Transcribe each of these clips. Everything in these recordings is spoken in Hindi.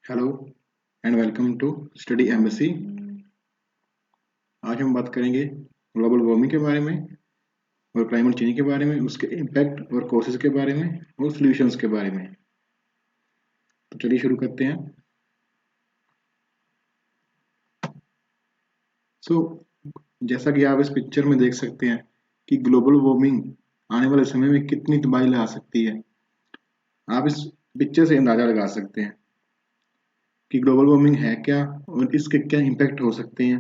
Hello and welcome to Study Embassy. आज हम बात करेंगे ग्लोबल वार्मिंग के बारे में और क्लाइमेट चेंज के बारे में, उसके इम्पैक्ट और कॉजेस के बारे में और सॉल्यूशंस के बारे में। तो चलिए शुरू करते हैं। सो जैसा कि आप इस पिक्चर में देख सकते हैं कि ग्लोबल वार्मिंग आने वाले समय में कितनी तबाही ला सकती है। आप इस पिक्चर से अंदाजा लगा सकते हैं कि ग्लोबल वार्मिंग है क्या और इसके क्या इम्पैक्ट हो सकते हैं।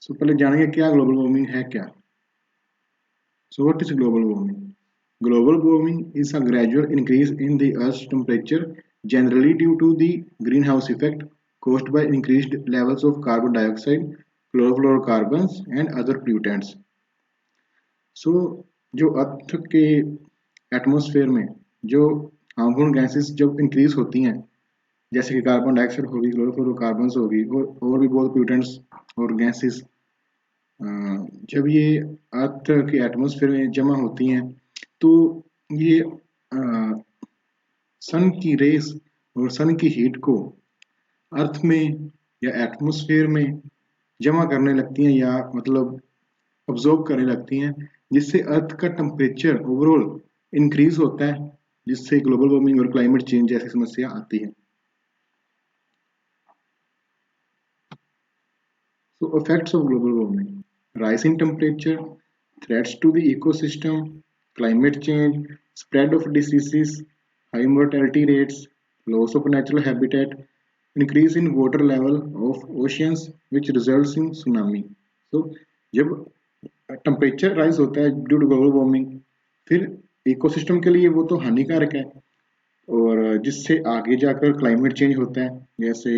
सो पहले जानेंगे क्या ग्लोबल वार्मिंग है क्या। So what is global warming? Global warming is a gradual increase in the Earth's temperature, generally due to the greenhouse effect caused by increased levels of carbon dioxide, chlorofluorocarbons, and other pollutants. So जो अर्थ के एटमॉस्फेयर में जो हार्मफुल गैसेस जब इंक्रीज होती हैं, जैसे कि कार्बन डाइऑक्साइड होगी, क्लोरोफ्लोरोकार्बन्स होगी और भी बहुत पोल्यूटेंट्स और गैसेस, जब ये अर्थ के एटमॉस्फेयर में जमा होती हैं तो ये सन की रेस और सन की हीट को अर्थ में या एटमॉस्फेयर में जमा करने लगती हैं, या मतलब अब्जॉर्ब करने लगती हैं, जिससे अर्थ का टेम्परेचर ओवरऑल इंक्रीज होता है, जिससे ग्लोबल वार्मिंग और क्लाइमेट चेंज जैसी समस्या आती है। So effects of global warming: rising temperature, threats to the ecosystem, climate change, spread of diseases, high mortality rates, loss of natural habitat, increase in water level of oceans which results in tsunami. So जब टेम्परेचर राइज होता है ड्यू टू ग्लोबल वार्मिंग, फिर इकोसिस्टम के लिए वो तो हानिकारक है, और जिससे आगे जाकर क्लाइमेट चेंज होता है, जैसे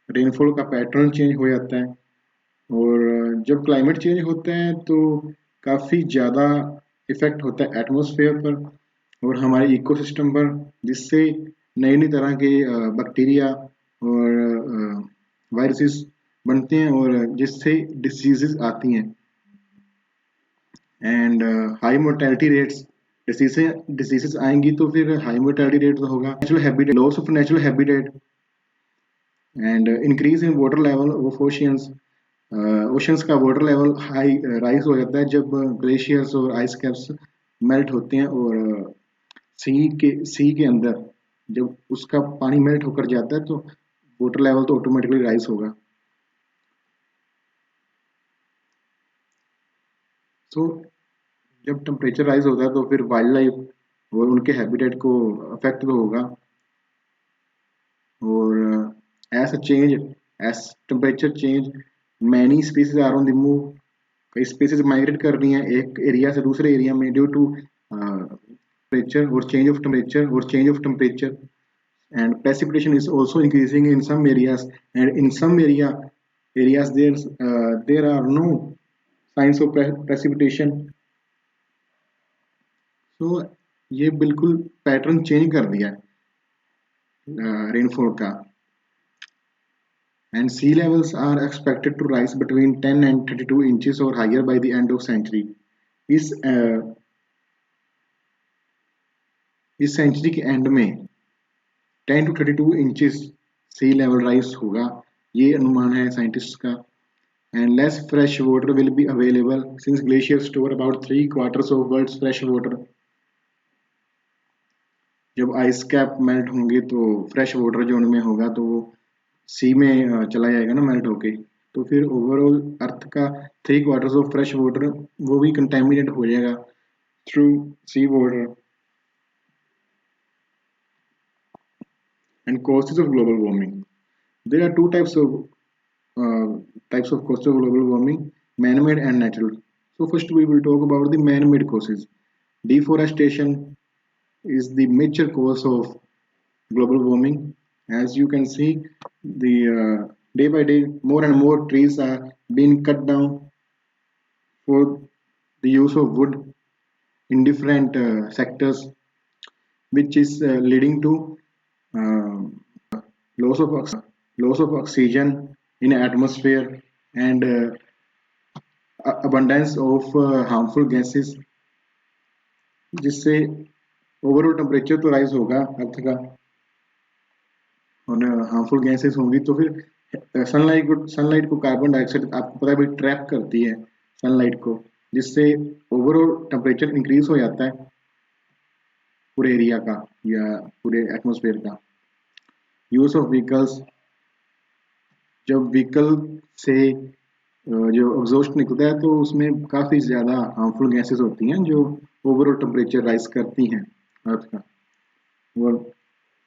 रेनफॉल का पैटर्न चेंज हो जाता है। और जब क्लाइमेट चेंज होता है तो काफ़ी ज़्यादा इफेक्ट होता है एटमॉस्फेयर पर और हमारे इकोसिस्टम पर, जिससे नई नई तरह के बैक्टीरिया और वायरसेस बनते हैं और जिससे डिसीजेस आती हैं। And high mortality rates, diseases आएंगी तो फिर हाई मोर्टेलिटी रेट होगा, natural habitat, loss of natural habitat, and increase in water level of oceans. Oceans का वाटर लेवल हाई राइज हो जाता है जब ग्लेशियर्स और आइस कैप्स मेल्ट होते हैं, और सी के अंदर जब उसका पानी मेल्ट होकर जाता है तो वाटर लेवल तो ऑटोमेटिकली राइज होगा। सो जब टेम्परेचर राइज होता है तो फिर वाइल्ड लाइफ और उनके हैबिटेट को अफेक्ट तो होगा, और as a change, as temperature change, many species are on the move. कई स्पीसीज माइग्रेट कर रही हैं एक एरिया से दूसरे एरिया में due to temperature or change of temperature. And precipitation is also increasing in some areas, and in some areas there are no signs of precipitation. So ये बिल्कुल पैटर्न चेंज कर दिया है रेनफॉल का। And sea levels are expected to rise between 10 and 32 inches or higher by the end of century. इस इस सेंचुरी के एंड में 10 to 32 inches sea level rise होगा, ये अनुमान है साइंटिस्ट का। And less fresh water will be available since glaciers store about 3/4 of world's fresh water. जब आइस कैप मेल्ट होंगे तो फ्रेश वाटर जो उनमें होगा तो वो सी में चला जाएगा ना, मेल्ट होके, तो फिर ओवरऑल अर्थ का 3/4 ऑफ फ्रेश वाटर वो भी कंटेमिनेट हो जाएगा through sea water. And causes of global warming: there are two types of causes of global warming: man-made and natural. So first we will talk about the man-made causes. Deforestation is the major cause of global warming. As you can see, the day by day more and more trees are being cut down for the use of wood in different sectors, which is leading to loss of oxygen in atmosphere, and abundance of harmful gases, जिससे ओवरऑल टेम्परेचर तो राइज होगा अर्थ का, और हार्मफुल गैसेस होंगी तो फिर सनलाइट को कार्बन डाइऑक्साइड आपको पता है भाई ट्रैप करती है सनलाइट को, जिससे ओवरऑल टेम्परेचर इंक्रीज हो जाता है पूरे एरिया का या पूरे एटमॉस्फेयर का। यूज ऑफ व्हीकल्स, जब व्हीकल से जो एग्जॉस्ट निकलता है तो उसमें काफ़ी ज़्यादा हार्मफुल गैसेस होती हैं जो ओवरऑल टेम्परेचर राइज करती हैं अर्थ का, और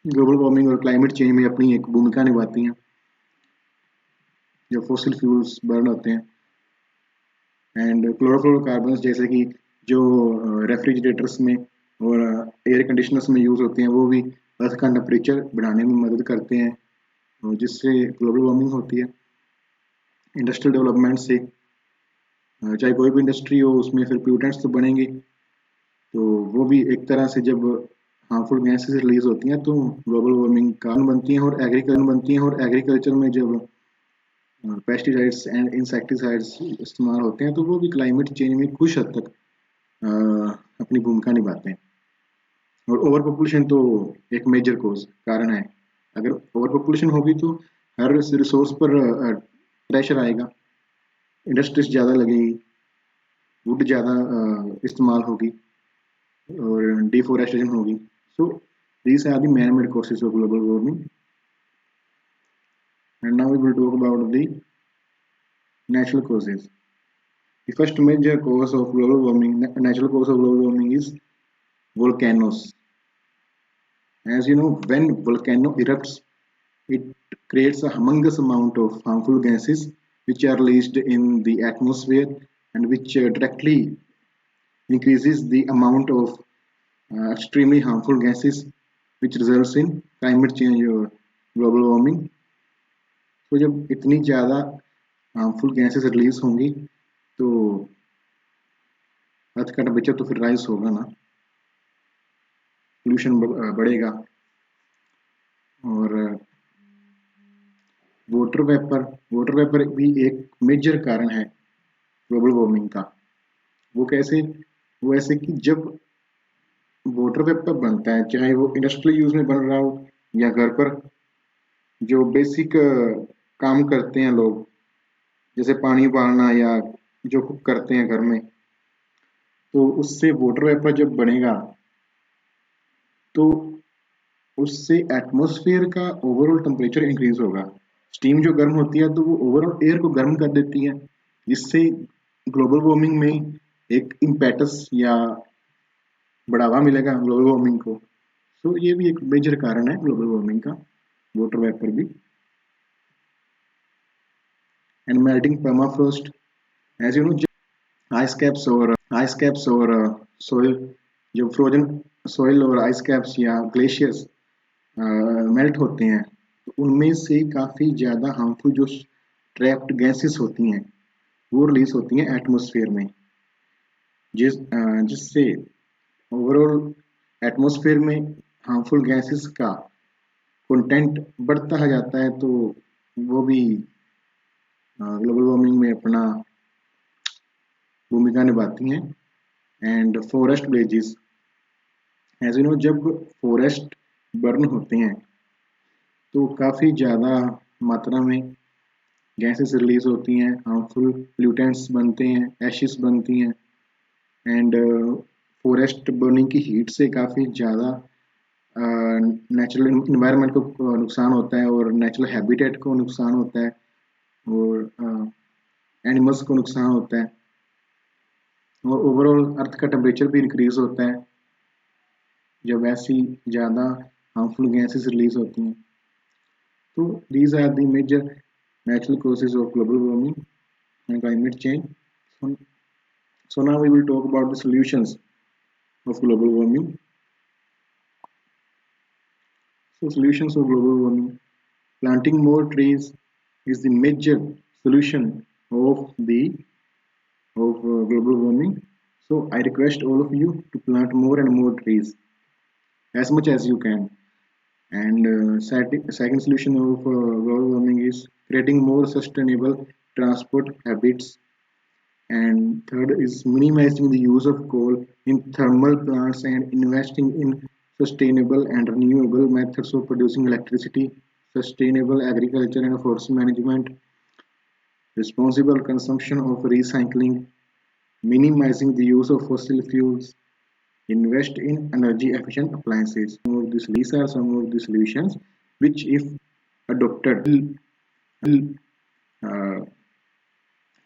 ग्लोबल वार्मिंग और क्लाइमेट चेंज में अपनी एक भूमिका निभाती हैं। जो फॉसिल फ्यूल्स बर्न होते हैं एंड क्लोरोफ्लोरोकार्बन्स जैसे कि जो रेफ्रिजरेटर्स में और एयर कंडीशनर्स में यूज़ होते हैं वो भी अर्थ का टेम्परेचर बढ़ाने में मदद करते हैं, और जिससे ग्लोबल वार्मिंग होती है। इंडस्ट्रियल डेवलपमेंट से चाहे कोई भी इंडस्ट्री हो उसमें फिर प्यूटेंट्स तो बनेंगे, तो वो भी एक तरह से जब हार्मफुल गैसेस रिलीज होती हैं तो ग्लोबल वार्मिंग कारण बनती हैं, और एग्रीकल्चर में जब पेस्टिसाइड्स एंड इंसेक्टिसाइड्स इस्तेमाल होते हैं तो वो भी क्लाइमेट चेंज में कुछ हद तक अपनी भूमिका निभाते हैं। और ओवर पॉपुलेशन तो एक मेजर कोज कारण है। अगर ओवर पॉपुलेशन होगी तो हर रिसोर्स पर प्रेशर आएगा, इंडस्ट्रीज ज़्यादा लगेगी, वुड ज़्यादा इस्तेमाल होगी और डिफोरेस्टेशन होगी। सो these are the man-made causes of global warming. And now we will talk about the natural causes. The first major cause of global warming, natural cause of global warming is volcanoes. As you know, when volcano erupts, it creates a humongous amount of harmful gases which are released in the atmosphere, and which directly increases the amount of extremely harmful gases, which results in climate change or global warming. तो जब इतनी ज़्यादा हार्मफुल गैसेस रिलीज होंगी तो अर्थ का टेम्परेचर तो फिर राइज होगा ना, पोल्यूशन बढ़ेगा। और वाटर वेपर भी एक मेजर कारण है ग्लोबल वार्मिंग का। वो कैसे? वो ऐसे कि जब वाटर वेपर बनता है, चाहे वो इंडस्ट्रियल यूज में बन रहा हो या घर पर जो बेसिक काम करते हैं लोग, जैसे पानी उबालना या जो कुक करते हैं घर में, तो उससे वाटर वेपर जब बनेगा तो उससे एटमॉस्फेयर का ओवरऑल टेम्परेचर इंक्रीज होगा। स्टीम जो गर्म होती है तो वो ओवरऑल एयर को गर्म कर देती है, जिससे ग्लोबल वार्मिंग में एक इम्पेटस या बढ़ावा मिलेगा ग्लोबल वार्मिंग को। सो ये भी एक मेजर कारण है ग्लोबल वार्मिंग का, वाटर वेपर भी। And melting permafrost, as you know, ice caps और सोइल, जो फ्रोजन सोइल और आइस कैप्स या ग्लेशियर्स मेल्ट होते हैं तो उनमें से काफ़ी ज़्यादा हार्मफुल जो ट्रैप्ड गैसेस होती हैं वो रिलीज होती हैं एटमॉस्फेयर में, जिससे ओवरऑल एटमॉस्फेयर में हार्मफुल गैसेस का कंटेंट बढ़ता जाता है, तो वो भी ग्लोबल वार्मिंग में अपना भूमिका निभाती हैं। And forest blazes, as you know, जब फॉरेस्ट बर्न होते हैं तो काफ़ी ज़्यादा मात्रा में गैसेस रिलीज होती हैं, हार्मफुल पोल्यूटेंट्स बनते हैं, एशिस बनती हैं। एंड फॉरेस्ट बर्निंग की हीट से काफ़ी ज़्यादा नेचुरल इन्वायरमेंट को नुकसान होता है और नेचुरल हैबिटेट को नुकसान होता है और एनिमल्स को नुकसान होता है, और ओवरऑल अर्थ का टेम्परेचर भी इंक्रीज होता है जब ऐसी ज़्यादा हार्मफुल गैसेस रिलीज होती हैं। तो these are the major natural causes of global warming and climate change. So now we will talk about the solutions of global warming. So solutions of global warming. Planting more trees is the major solution of global warming. So I request all of you to plant more and more trees as much as you can. And second solution of global warming is creating more sustainable transport habits. And third is minimizing the use of coal in thermal plants and investing in sustainable and renewable methods of producing electricity, sustainable agriculture and forest management, responsible consumption of recycling, minimizing the use of fossil fuels, invest in energy efficient appliances. These are some of the solutions which, if adopted, will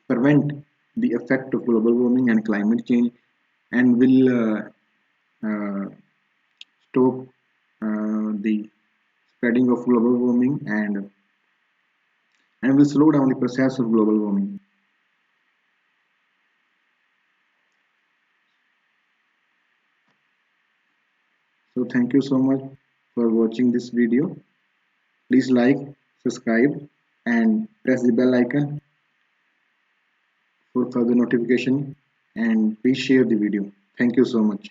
prevent the effect of global warming and climate change and will uh, stop the spreading of global warming and will slow down the process of global warming. So thank you so much for watching this video. Please like, subscribe and press the bell icon for further notification and please share the video. Thank you so much.